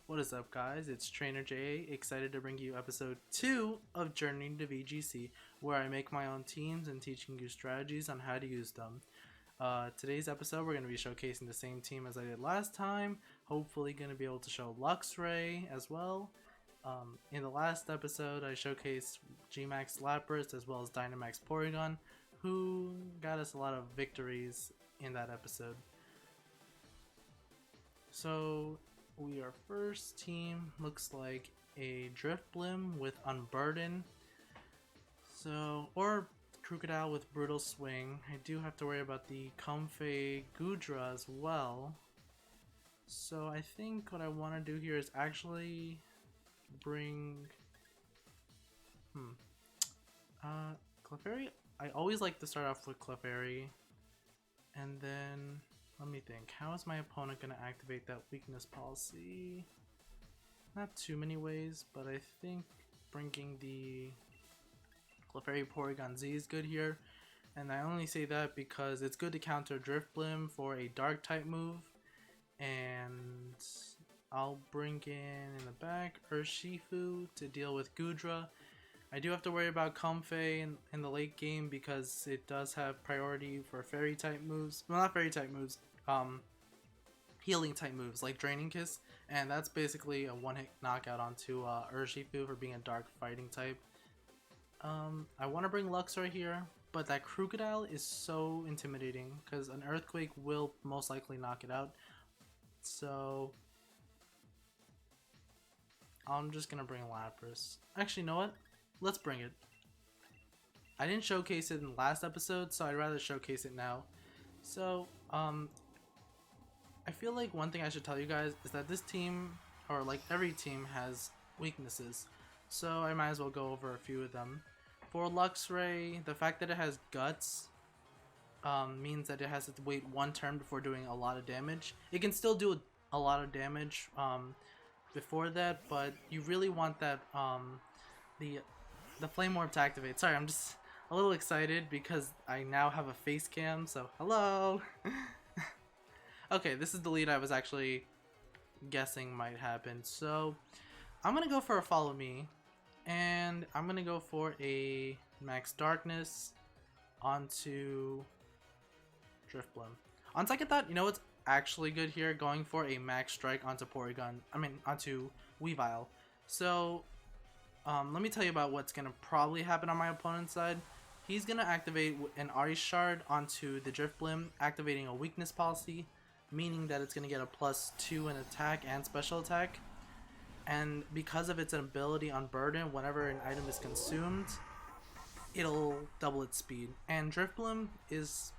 What is up, guys? It's Trainer J, excited to bring you episode 2 of Journey to VGC, where I make my own teams and teaching you strategies on how to use them. Today's episode, we're going to be showcasing the same team as I did last time, hopefully going to be able to show Luxray as well. In the last episode, I showcased G-Max Lapras as well as Dynamax Porygon, who got us a lot of victories in that episode. So, our first team looks like a Drifblim with Unburden. Or Crocodile with Brutal Swing. I do have to worry about the Comfey Goodra as well. So I think what I want to do here is actually bring Clefairy. I always like to start off with Clefairy, and then let me think. How is my opponent going to activate that weakness policy? Not too many ways, but I think bringing the Clefairy Porygon Z is good here. And I only say that because it's good to counter Drifblim for a Dark type move. And I'll bring in the back Urshifu to deal with Goodra. I do have to worry about Comfey in the late game because it does have priority for fairy type moves. Well, not fairy type moves, healing type moves like Draining Kiss. And that's basically a one-hit knockout onto Urshifu for being a dark fighting type. I want to bring Luxray here, but that Crocodile is so intimidating because an Earthquake will most likely knock it out. So I'm just going to bring Lapras. Actually, you know what? Let's bring it. I didn't showcase it in the last episode, so I'd rather showcase it now. So, I feel like one thing I should tell you guys is that this team, or like every team, has weaknesses. So I might as well go over a few of them. For Luxray, the fact that it has Guts means that it has to wait one turn before doing a lot of damage. It can still do a lot of damage before that, but you really want that the Flame Orb to activate. Sorry, I'm just a little excited because I now have a face cam, so hello! Okay, this is the lead I was actually guessing might happen. So I'm gonna go for a Follow Me, and I'm gonna go for a Max Darkness onto Drifblim. On second thought, you know what's actually good here? Going for a Max Strike onto Porygon. Onto Weavile. So let me tell you about what's gonna probably happen on my opponent's side. He's gonna activate an Ice Shard onto the Drifblim, activating a weakness policy, meaning that it's gonna get a +2 in attack and special attack. And because of its ability on Burden, whenever an item is consumed, it'll double its speed. And Drifblim is,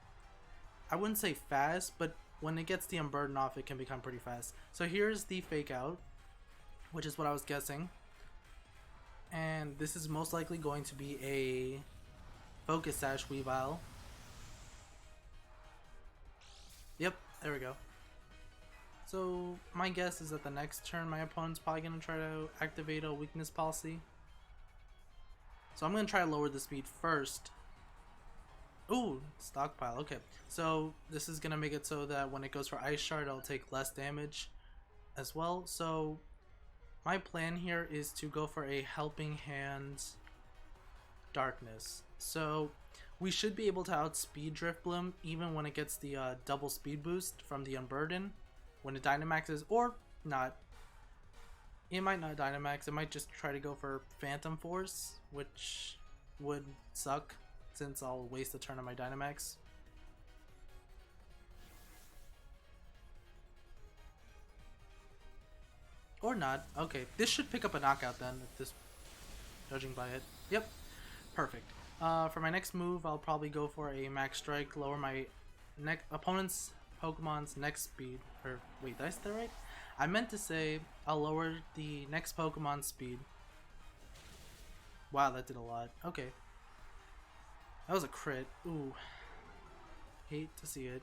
I wouldn't say fast, but when it gets the Unburden off, it can become pretty fast. So here's the Fake Out, which is what I was guessing. And this is most likely going to be a Focus Sash Weavile. Yep, there we go. So my guess is that the next turn my opponent's probably going to try to activate a weakness policy. So I'm going to try to lower the speed first. Ooh, stockpile, okay. So this is going to make it so that when it goes for Ice Shard, it'll take less damage as well. So my plan here is to go for a Helping Hand Darkness. So we should be able to outspeed Drifblim even when it gets the double speed boost from the Unburden. When it Dynamaxes, or not. It might not Dynamax, it might just try to go for Phantom Force, which would suck since I'll waste a turn on my Dynamax. Or not. Okay, this should pick up a knockout then, if this, judging by it. Yep, perfect. For my next move, I'll probably go for a Max Strike, lower my opponent's Pokemon's next speed. Or wait, did I say that right? I meant to say I'll lower the next Pokemon's speed. Wow, that did a lot. Okay. That was a crit. Ooh. Hate to see it.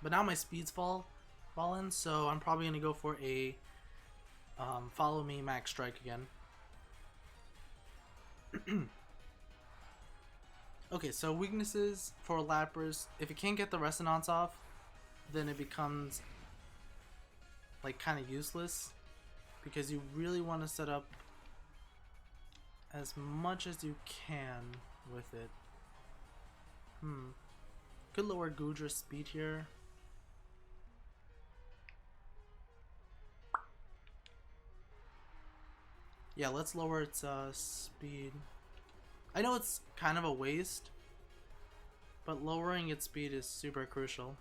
But now my speed's fallen, so I'm probably gonna go for a Follow Me Max Strike again. Okay, so weaknesses for Lapras. If it can't get the Resonance off, then it becomes like kind of useless. because you really want to set up as much as you can with it. Could lower Goodra's speed here. Yeah, let's lower its speed. I know it's kind of a waste, but lowering its speed is super crucial.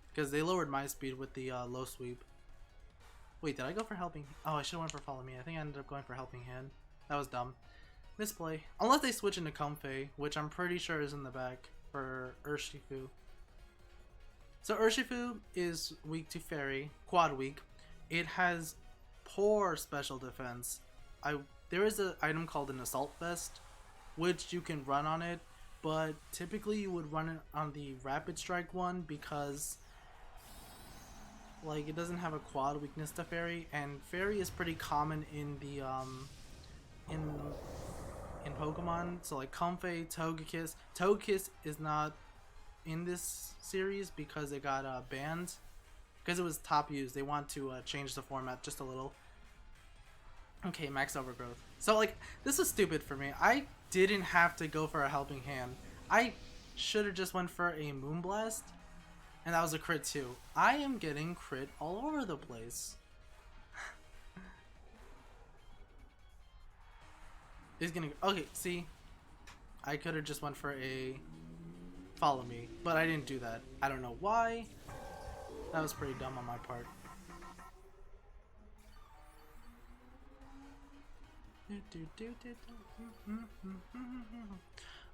Because they lowered my speed with the low sweep. Wait, did I go for helping? Oh, I should have went for follow me. I think I ended up going for helping hand. That was dumb. Misplay. Unless they switch into Comfey, which I'm pretty sure is in the back for Urshifu. So Urshifu is weak to Fairy, quad weak. It has poor special defense. There is an item called an Assault Vest, which you can run on it, but typically you would run it on the Rapid Strike one because like it doesn't have a quad weakness to Fairy, and Fairy is pretty common in the in Pokemon. So like Comfey, Togekiss. Togekiss is not in this series because it got banned because it was top used. They want to change the format just a little. Okay, max overgrowth. So like this was stupid for me. I didn't have to go for a helping hand. I should have just went for a Moonblast, and that was a crit too. I am getting crit all over the place. He's gonna. Okay, see, I could have just went for a follow me, but I didn't do that. I don't know why. That was pretty dumb on my part.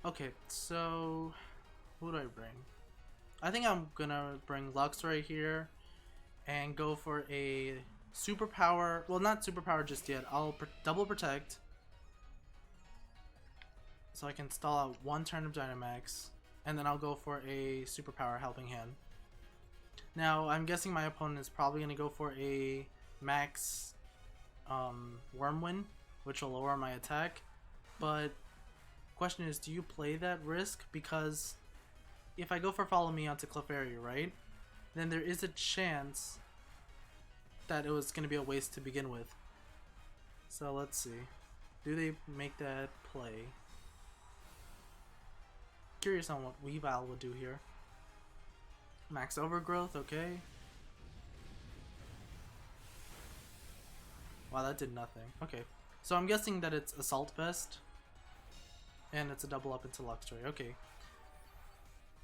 Okay, so who do I bring? I think I'm gonna bring Luxray here and go for a superpower. Well, not superpower just yet. I'll double protect so I can stall out one turn of Dynamax, and then I'll go for a superpower helping hand. Now I'm guessing my opponent is probably gonna go for a max Wormwind, which will lower my attack, but question is, do you play that risk? Because if I go for follow me onto Clefairy, right, then there is a chance that it was going to be a waste to begin with. So let's see, do they make that play? Curious on what Weavile will do here. Max overgrowth, okay. Wow, that did nothing. Okay, so I'm guessing that it's Assault Vest, and it's a double up into Luxray. Okay.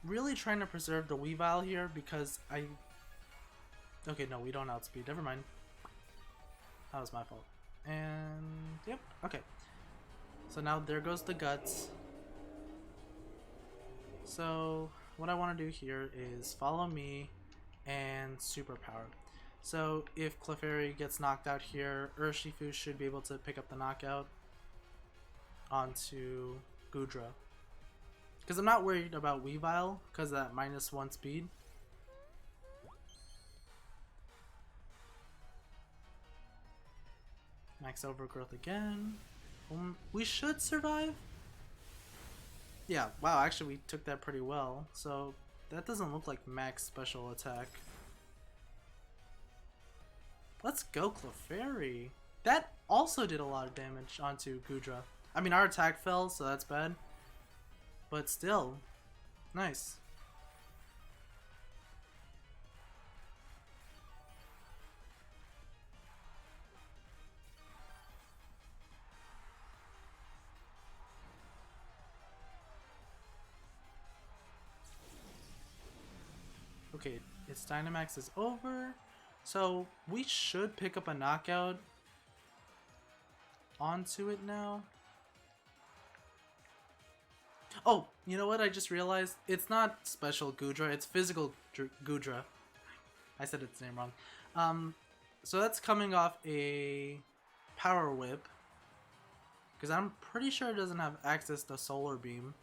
Really trying to preserve the Weavile here because okay, no, we don't outspeed. Never mind. That was my fault. And yep, okay. So now there goes the Guts. So what I want to do here is follow me and superpower. So if Clefairy gets knocked out here, Urshifu should be able to pick up the knockout onto Goodra. Because I'm not worried about Weavile because of that -1 speed. Max overgrowth again. We should survive. Yeah, wow, actually we took that pretty well. So that doesn't look like max special attack. Let's go, Clefairy. That also did a lot of damage onto Goodra. I mean, our attack fell, so that's bad. But still, nice. Okay, its Dynamax is over. So we should pick up a knockout onto it now. Oh, you know what? I just realized it's not special Goodra, it's physical Goodra. I said its name wrong. So that's coming off a Power Whip, because I'm pretty sure it doesn't have access to Solar Beam.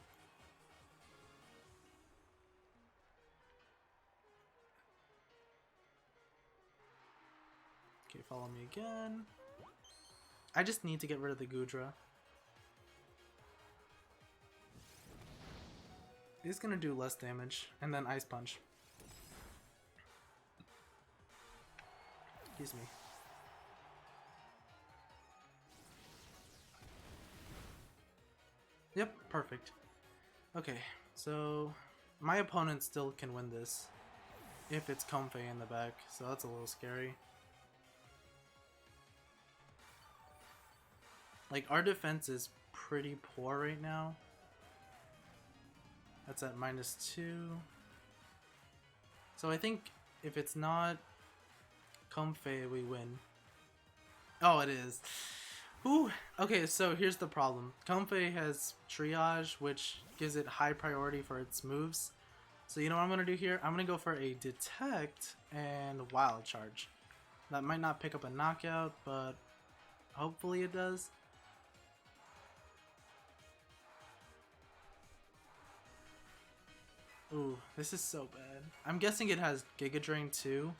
Okay, follow me again. I just need to get rid of the Goodra. He's gonna do less damage, and then Ice Punch. Excuse me. Yep, perfect. Okay, so my opponent still can win this if it's Comfey in the back, so that's a little scary. Like, our defense is pretty poor right now. That's at -2. So I think if it's not Comfey, we win. Oh, it is. Ooh. Okay, so here's the problem. Comfey has Triage, which gives it high priority for its moves. So you know what I'm going to do here? I'm going to go for a Detect and Wild Charge. That might not pick up a knockout, but hopefully it does. Ooh, this is so bad. I'm guessing it has Giga Drain too.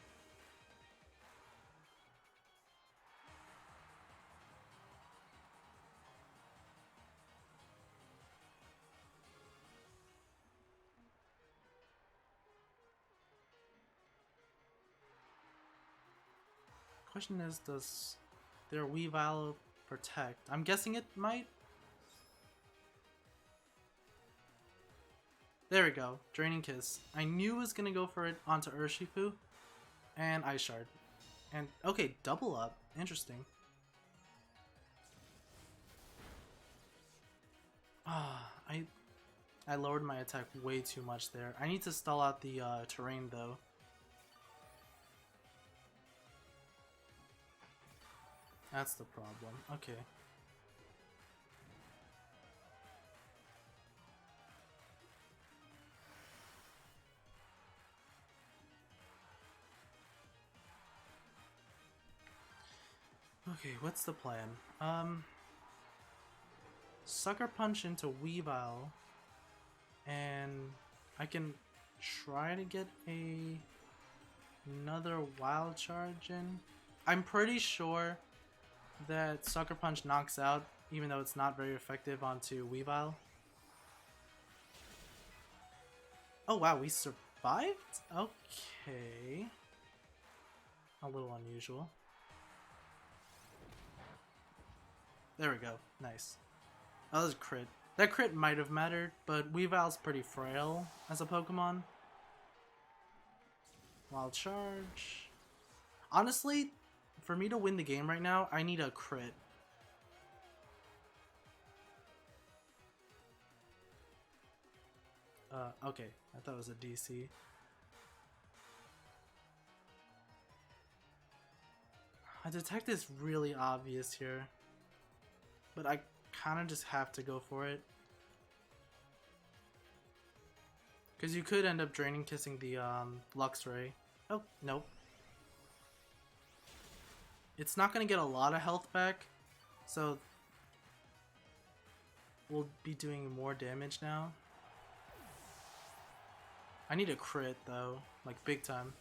Question is, does their Weavile protect? I'm guessing it might. There we go. Draining Kiss. I knew it was going to go for it onto Urshifu. And Ice Shard. And, okay, double up. Interesting. Ah, I lowered my attack way too much there. I need to stall out the terrain, though. That's the problem. Okay. Okay, what's the plan? Sucker Punch into Weavile, and I can try to get another Wild Charge in. I'm pretty sure that Sucker Punch knocks out, even though it's not very effective onto Weavile. Oh wow, we survived? Okay. A little unusual. There we go. Nice. That was a crit. That crit might have mattered, but Weavile's pretty frail as a Pokemon. Wild Charge. Honestly, for me to win the game right now, I need a crit. Okay. I thought it was a DC. A Detect is really obvious here. But I kind of just have to go for it. Because you could end up Draining Kissing the Luxray. Oh, nope. It's not going to get a lot of health back. So we'll be doing more damage now. I need a crit though. Like big time.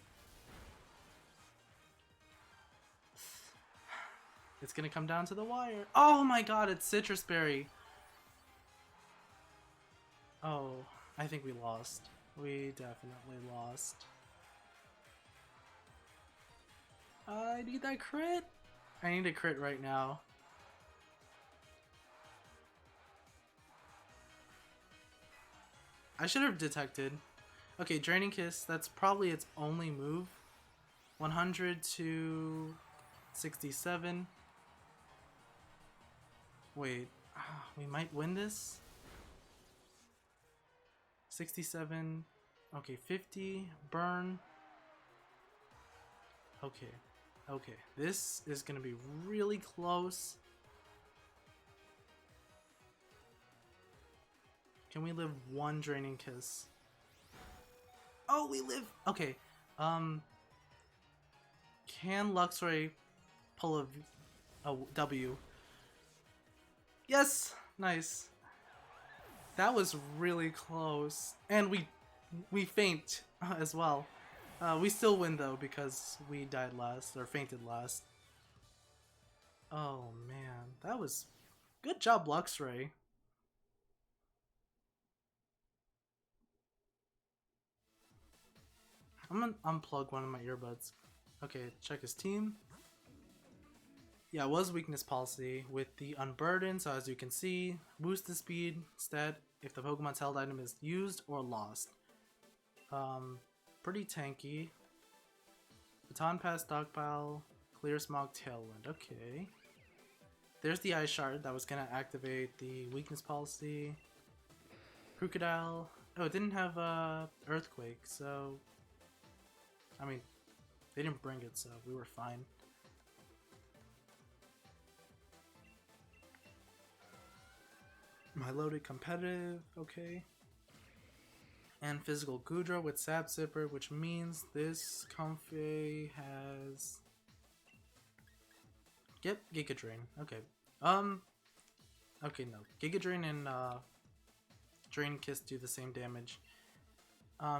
It's going to come down to the wire. Oh my god, it's Citrus Berry. Oh, I think we lost. We definitely lost. I need that crit. I need a crit right now. I should have detected. Okay, Draining Kiss, that's probably its only move. 100 to 67. Wait, we might win this? 67. Okay, 50. Burn. Okay. Okay. This is going to be really close. Can we live one Draining Kiss? Oh, we live. Okay. Can Luxray pull a W? Yes! Nice. That was really close. And we faint as well. We still win though because we died last, or fainted last. Oh man, that was good job, Luxray. I'm gonna unplug one of my earbuds. Okay, check his team. yeah, it was weakness policy with the Unburden. So as you can see, boost the speed stat if the Pokemon's held item is used or lost. Pretty tanky. Baton Pass, Stockpile, Clear Smog, Tailwind. Okay. There's the Ice Shard that was gonna activate the weakness policy. Crocodile. Oh, it didn't have Earthquake, so I mean, they didn't bring it, so we were fine. My loaded competitive, okay. And physical Goodra with Sap Zipper, which means this Comfey has... Yep, Giga Drain. Okay. Okay, no. Giga Drain and Drain Kiss do the same damage.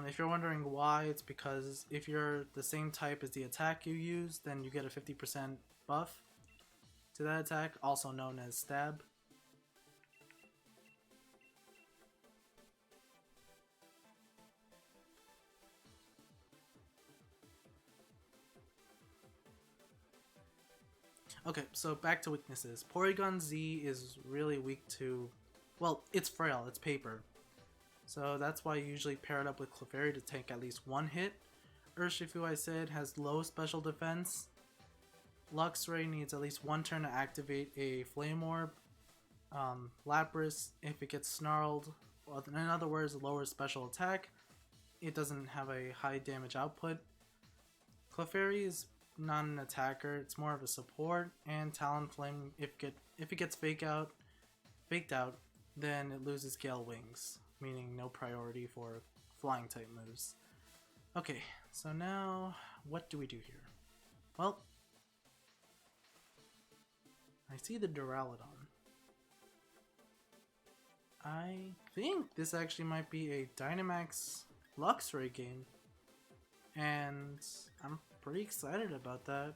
If you're wondering why, it's because if you're the same type as the attack you use, then you get a 50% buff to that attack, also known as Stab. Okay, so back to weaknesses. Porygon Z is really weak to... Well, it's frail, it's paper. So that's why you usually pair it up with Clefairy to take at least one hit. Urshifu, I said, has low special defense. Luxray needs at least one turn to activate a Flame Orb. Lapras, if it gets snarled, well, in other words, lower special attack, it doesn't have a high damage output. Clefairy is not an attacker, it's more of a support, and Talonflame, if it gets faked out, then it loses Gale Wings, meaning no priority for flying type moves. Okay, so now what do we do here? Well, I see the Duraludon. I think this actually might be a Dynamax Luxray game, and I'm pretty excited about that.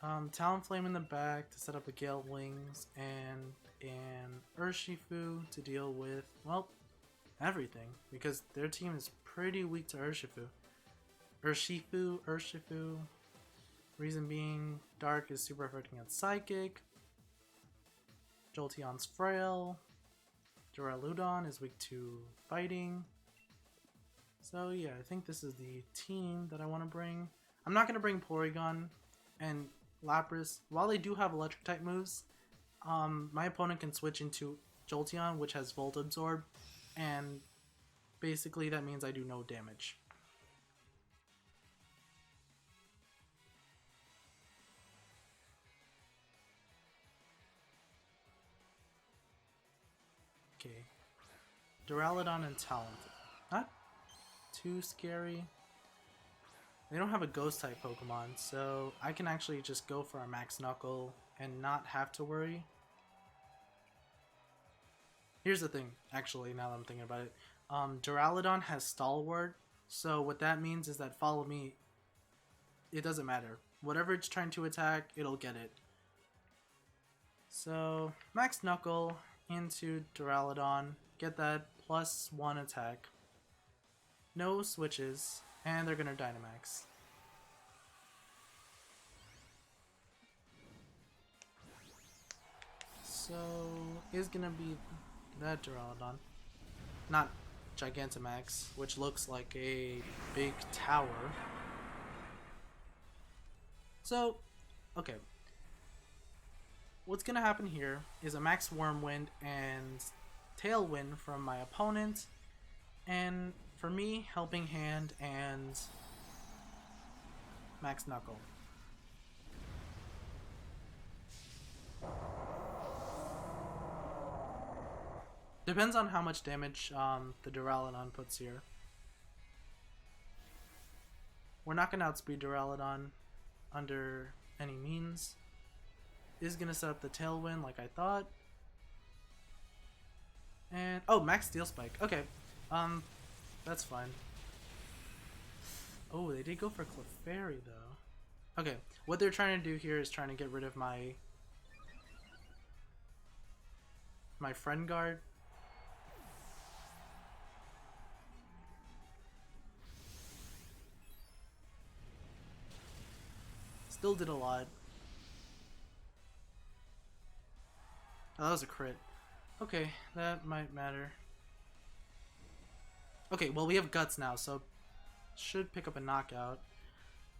Talonflame in the back to set up a Gale Wings and an Urshifu to deal with, well, everything, because their team is pretty weak to Urshifu. Urshifu. Reason being, Dark is super effective against Psychic. Jolteon's frail. Duraludon is weak to fighting. So yeah, I think this is the team that I want to bring. I'm not going to bring Porygon and Lapras. While they do have electric type moves, my opponent can switch into Jolteon, which has Volt Absorb, and basically that means I do no damage. Okay, Duraludon and Talonflame. Not too scary. They don't have a ghost type Pokemon, so I can actually just go for a Max Knuckle and not have to worry. Here's the thing, actually, now that I'm thinking about it. Duraludon has Stalwart, so what that means is that Follow Me, it doesn't matter. Whatever it's trying to attack, it'll get it. So, Max Knuckle into Duraludon, get that +1 attack. No switches, and they're gonna Dynamax. So, is gonna be that Duraludon. Not Gigantamax, which looks like a big tower. So, okay. What's gonna happen here is a Max Wormwind and Tailwind from my opponent, and for me, Helping Hand and Max Knuckle. Depends on how much damage the Duraludon puts here. We're not going to outspeed Duraludon under any means. Is going to set up the Tailwind like I thought. And, oh, Max Steel Spike. Okay, that's fine. Oh, they did go for Clefairy though. Okay, what they're trying to do here is trying to get rid of my Friend Guard. Still did a lot. Oh, that was a crit. Okay, that might matter. Okay, well we have Guts now, so should pick up a knockout.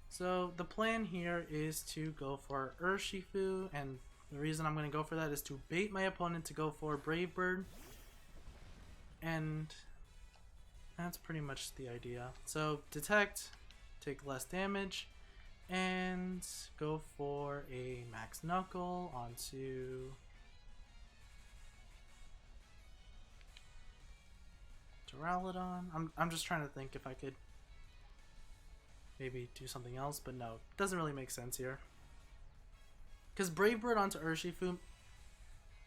So the plan here is to go for Urshifu, and the reason I'm going to go for that is to bait my opponent to go for Brave Bird. And that's pretty much the idea. So detect, take less damage, and go for a Max Knuckle onto Duraludon. I'm just trying to think if I could maybe do something else, but no, it doesn't really make sense here. Because Brave Bird onto Urshifu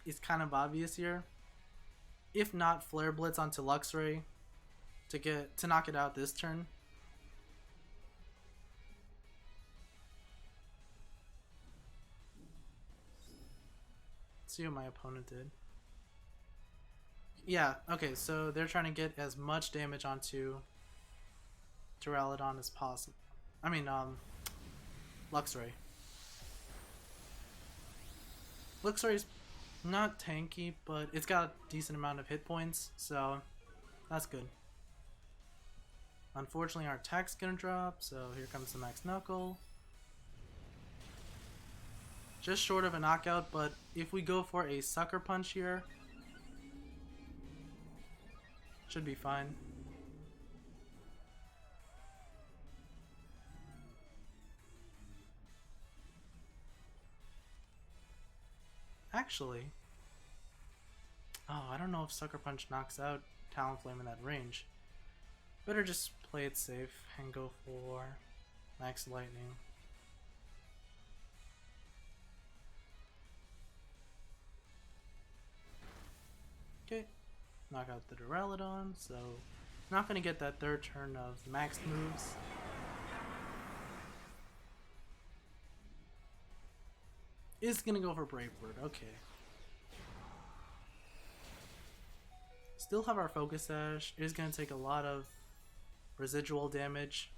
is kind of obvious here. If not, Flare Blitz onto Luxray to knock it out this turn. Let's see what my opponent did. Yeah, okay, so they're trying to get as much damage onto Duraludon as possible. I mean, Luxray. Luxray's not tanky, but it's got a decent amount of hit points, so that's good. Unfortunately, our attack's gonna drop, so here comes the Max Knuckle. Just short of a knockout, but if we go for a Sucker Punch here, should be fine. Actually, oh, I don't know if Sucker Punch knocks out Talonflame in that range. Better just play it safe and go for Max Lightning. Okay, knock out the Duraludon, so not gonna get that third turn of max moves. Is gonna go for Brave Bird, okay. Still have our Focus Sash, is gonna take a lot of residual damage.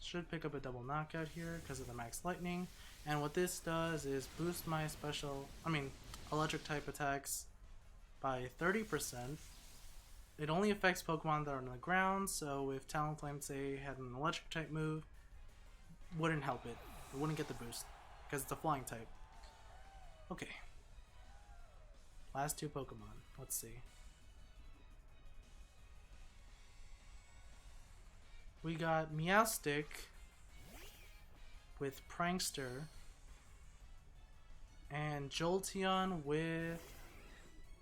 Should pick up a double knockout here because of the Max Lightning. And what this does is boost my electric type attacks by 30%. It only affects Pokemon that are on the ground, so if Talonflame, say, had an electric type move, wouldn't help it. It wouldn't get the boost because it's a flying type. Okay. Last two Pokemon. Let's see. We got Meowstic with Prankster and Jolteon with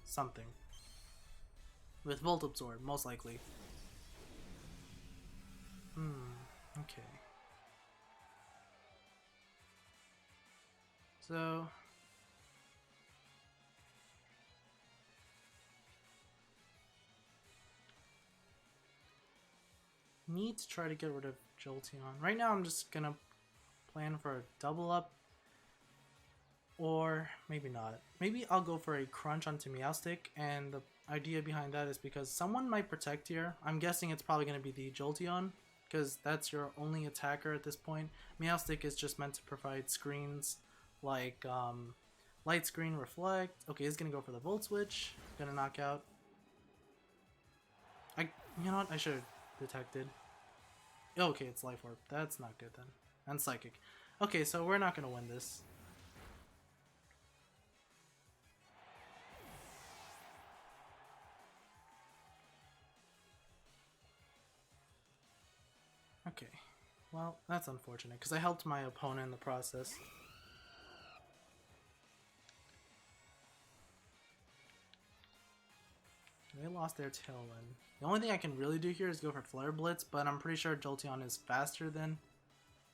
something. With Volt Absorb, most likely. Okay. So need to try to get rid of Jolteon. Right now I'm just gonna plan for a double up, or maybe not. Maybe I'll go for a crunch onto Meowstic, and the idea behind that is because someone might protect here. I'm guessing it's probably going to be the Jolteon, because that's your only attacker at this point. Meowstic is just meant to provide screens like Light Screen, Reflect. Okay, he's going to go for the Volt Switch. Going to knock out. You know what? I should have detected. Okay, it's Life Orb. That's not good then. And Psychic. Okay, so we're not going to win this. Okay, well, that's unfortunate, because I helped my opponent in the process. They lost their Tailwind. The only thing I can really do here is go for Flare Blitz, but I'm pretty sure Jolteon is faster than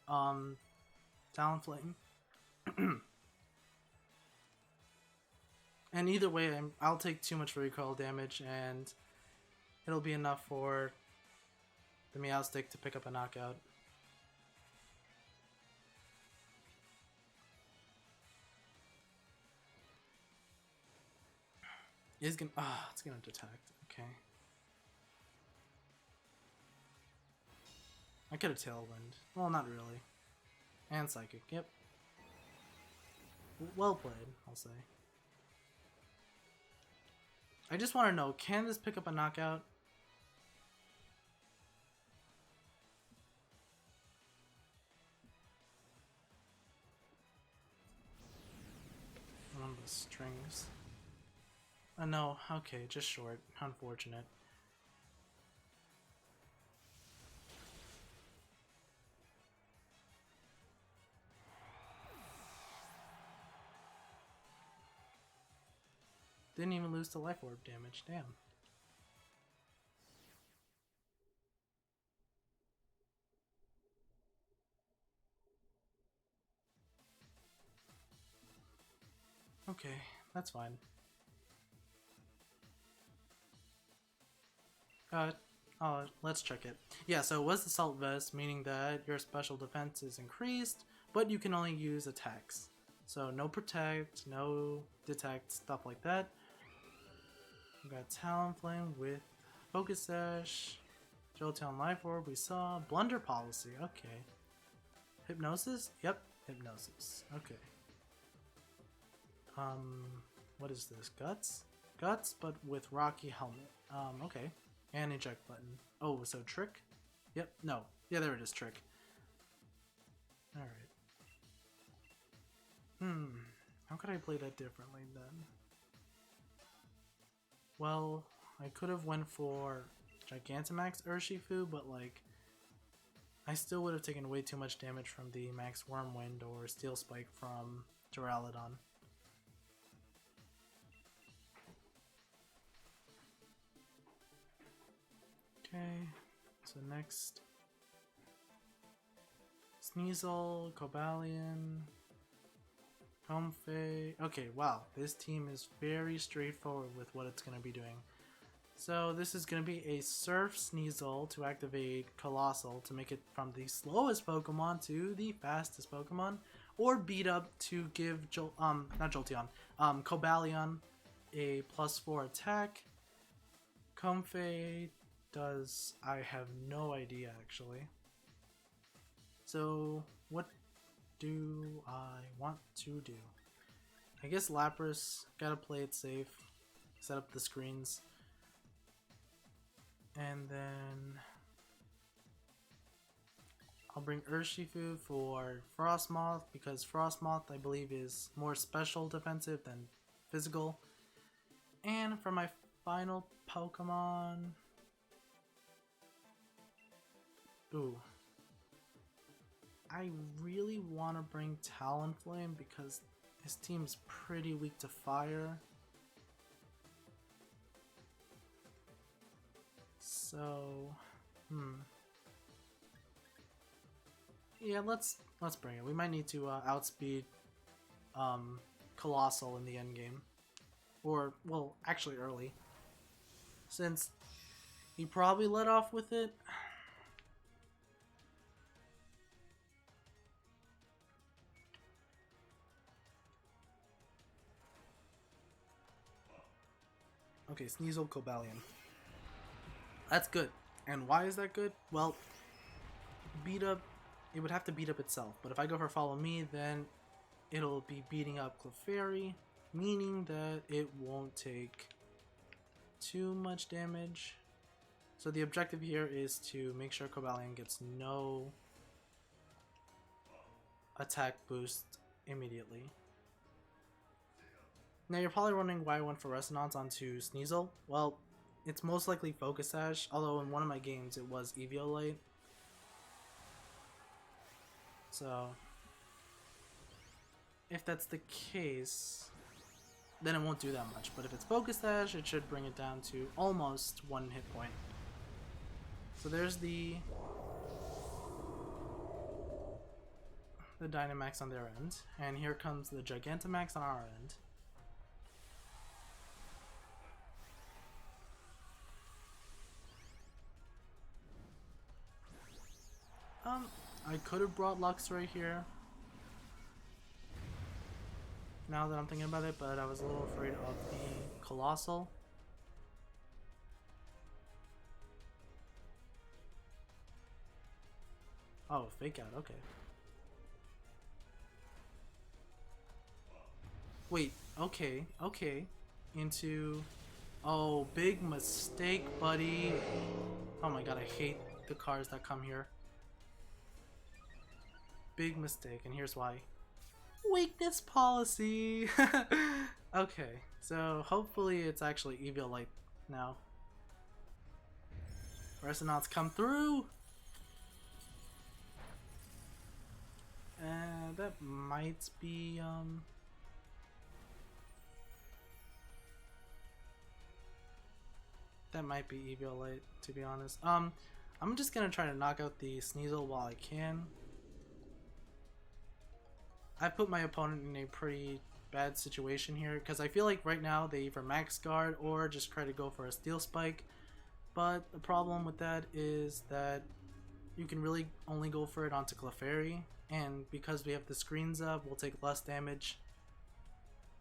Talonflame. And either way, I'll take too much recoil damage, and it'll be enough for the Meowstic to pick up a knockout. It's gonna detect. Okay. I could have Tailwind. Well, not really. And Psychic. Yep. Well played, I'll say. I just want to know, can this pick up a knockout? One of the strings. No, okay, just short. Unfortunate. Didn't even lose to life orb damage, damn. Okay, that's fine. Let's check it. Yeah, so it was the Salt Vest, meaning that your special defense is increased, but you can only use attacks. So no protect, no detect, stuff like that. We got Talonflame with Focus Sash, Jolteon Life Orb, we saw Blunder Policy, okay. Hypnosis? Yep, Hypnosis, okay. What is this? Guts? Guts, but with Rocky Helmet. Okay. And eject button. Oh, so Trick? Yep, no. Yeah, there it is, Trick. Alright. How could I play that differently then? Well, I could have went for Gigantamax Urshifu, but like, I still would have taken way too much damage from the Max Wormwind or Steel Spike from Duraludon. Okay, so next, Sneasel, Cobalion, Comfey. Okay, wow, this team is very straightforward with what it's going to be doing. So this is going to be a Surf Sneasel to activate Colossal to make it from the slowest Pokemon to the fastest Pokemon, or Beat Up to give not Jolteon, Cobalion a +4 attack. Comfey does, I have no idea actually. So what do I want to do? I guess Lapras, gotta play it safe, set up the screens, and then I'll bring Urshifu for Frostmoth, because Frostmoth I believe is more special defensive than physical. And for my final Pokemon, ooh, I really want to bring Talonflame because his team's pretty weak to fire. So, yeah, let's bring it. We might need to outspeed Colossal in the end game, or well, actually early, since he probably let off with it. Okay, Sneasel, Cobalion. That's good. And why is that good? Well, Beat Up, it would have to beat up itself. But if I go for Follow Me, then it'll be beating up Clefairy, meaning that it won't take too much damage. So the objective here is to make sure Cobalion gets no attack boost immediately. Now you're probably wondering why I went for Resonance onto Sneasel. Well, it's most likely Focus Sash, although in one of my games it was Eviolite. So, if that's the case, then it won't do that much. But if it's Focus Sash, it should bring it down to almost 1 hit point. So there's the Dynamax on their end, and here comes the Gigantamax on our end. I could have brought Luxray here, now that I'm thinking about it, but I was a little afraid of the Colossal. Oh, Fake Out, okay. Wait, okay, okay. Into... Oh, big mistake, buddy. Oh my god, I hate the cars that come here. Big mistake, and here's why. Weakness policy! Okay, so hopefully it's actually Eviolite now. Resonauts come through! That might be, that might be Eviolite, to be honest. I'm just gonna try to knock out the Sneasel while I can. I've put my opponent in a pretty bad situation here, because I feel like right now they either max guard or just try to go for a Steel Spike. But the problem with that is that you can really only go for it onto Clefairy, and because we have the screens up, we'll take less damage.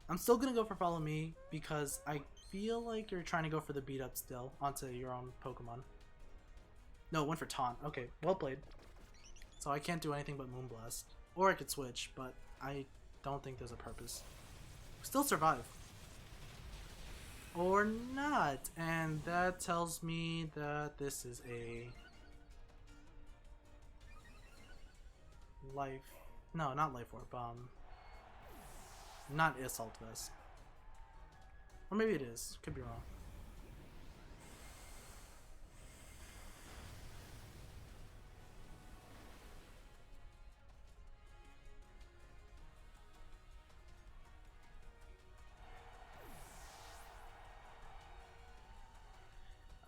I'm still gonna go for Follow Me because I feel like you're trying to go for the beat up still onto your own Pokemon. No, went for Taunt. Okay, well played. So I can't do anything but Moonblast. Or I could switch, but I don't think there's a purpose. Still survive. Or not. And that tells me that this is a... Life... No, not Life Orb. Not Assault Vest. Or maybe it is. Could be wrong.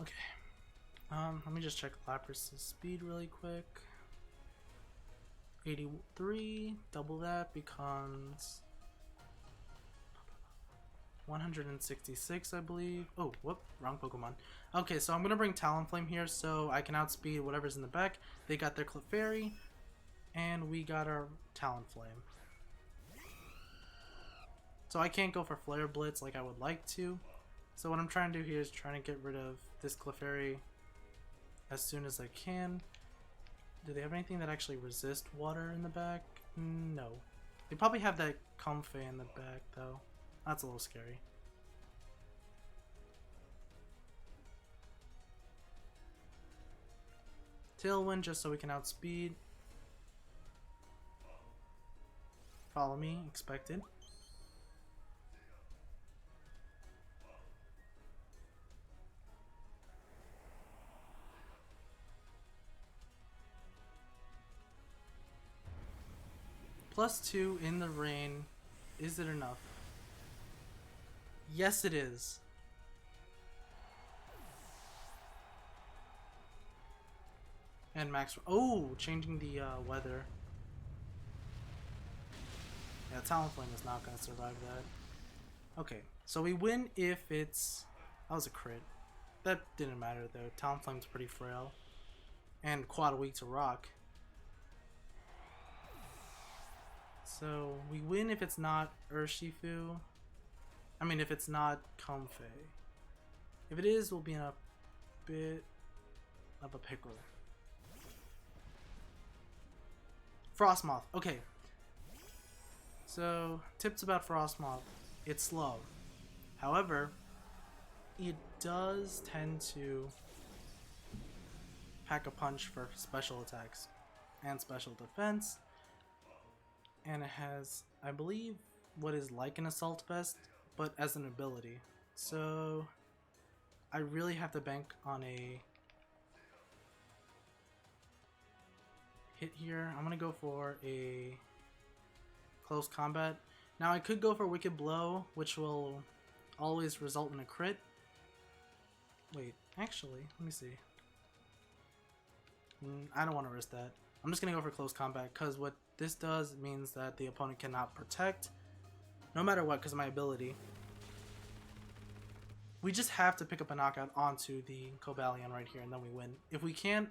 Okay. Let me just check Lapras' speed really quick. 83, double that becomes 166, I believe. Oh, whoop, wrong Pokemon. Okay, so I'm gonna bring Talonflame here so I can outspeed whatever's in the back. They got their Clefairy, and we got our Talonflame. So I can't go for Flare Blitz like I would like to. So what I'm trying to do here is trying to get rid of this Clefairy as soon as I can. Do they have anything that actually resists water in the back? No. They probably have that Comfey in the back though. That's a little scary. Tailwind just so we can outspeed. Follow Me, expected. +2 in the rain. Is it enough? Yes, it is. And max. Oh, changing the weather. Yeah, Talonflame is not going to survive that. Okay, so we win if it's... That was a crit. That didn't matter though. Talonflame's pretty frail. And quad weak to rock. So we win if it's not Urshifu. I mean, if it's not Comfey. If it is, we'll be in a bit of a pickle. Frostmoth. Okay. So, tips about Frostmoth. It's slow. However, it does tend to pack a punch for special attacks and special defense. And it has, I believe, what is like an Assault Vest, but as an ability. So I really have to bank on a hit here. I'm gonna go for a close combat. Now I could go for Wicked Blow, which will always result in a crit. Wait, actually, let me see. I don't want to risk that. I'm just gonna go for close combat because what this does means that the opponent cannot protect no matter what because of my ability. We just have to pick up a knockout onto the Cobalion right here and then we win. If we can't,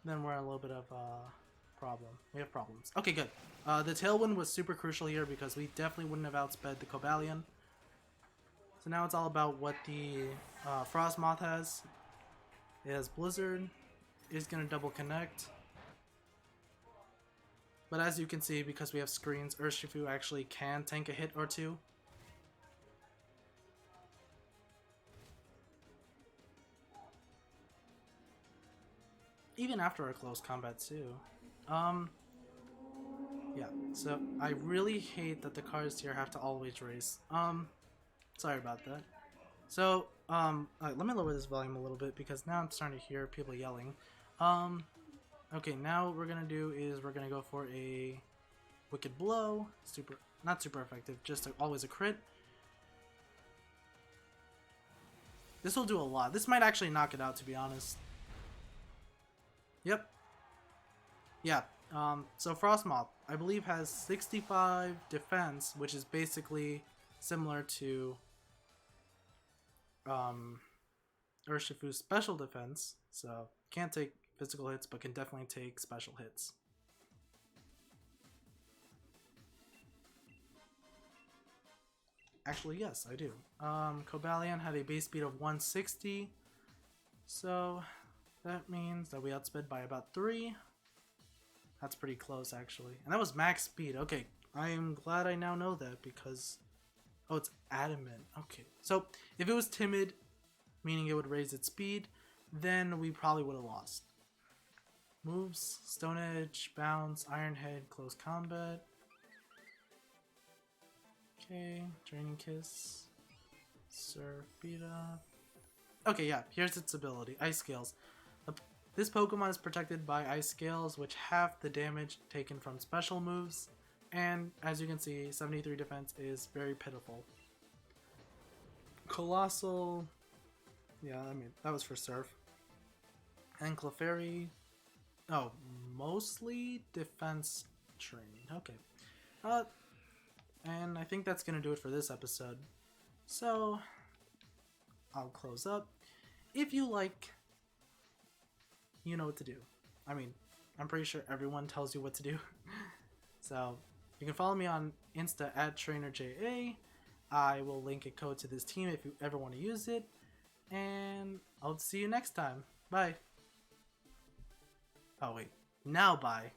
then we're in a little bit of a problem. We have problems. Okay, good. The Tailwind was super crucial here because we definitely wouldn't have outsped the Cobalion. So now it's all about what the Frostmoth has. It has Blizzard. It's going to double connect. But as you can see, because we have screens, Urshifu actually can tank a hit or two. even after a close combat too. Yeah, so I really hate that the cars here have to always race. Sorry about that. So, let me lower this volume a little bit because now I'm starting to hear people yelling. Okay, now what we're gonna do is we're gonna go for a Wicked Blow. Not super effective, just always a crit. This will do a lot. This might actually knock it out, to be honest. Yep. Yeah. So Frostmoth, I believe, has 65 defense, which is basically similar to Urshifu's special defense. So can't take physical hits, but can definitely take special hits. Actually, yes, I do. Cobalion had a base speed of 160, so that means that we outsped by about 3. That's pretty close, actually. And that was max speed. Okay, I am glad I now know that because... Oh, it's adamant. Okay, so if it was timid, meaning it would raise its speed, then we probably would have lost. Moves, Stone Edge, Bounce, Iron Head, Close Combat. Okay, Draining Kiss, Surf, Beat Up. Okay, yeah, here's its ability, Ice Scales. This Pokemon is protected by Ice Scales, which half the damage taken from special moves, and as you can see, 73 defense is very pitiful. Colossal, yeah, I mean, that was for Surf. And Clefairy, oh, mostly defense trained, okay. And I think that's gonna do it for this episode. So, I'll close up. If you like, you know what to do. I mean, I'm pretty sure everyone tells you what to do. So, you can follow me on Insta at TrainerJA. I will link a code to this team if you ever want to use it. And I'll see you next time. Bye. Oh wait, now bye.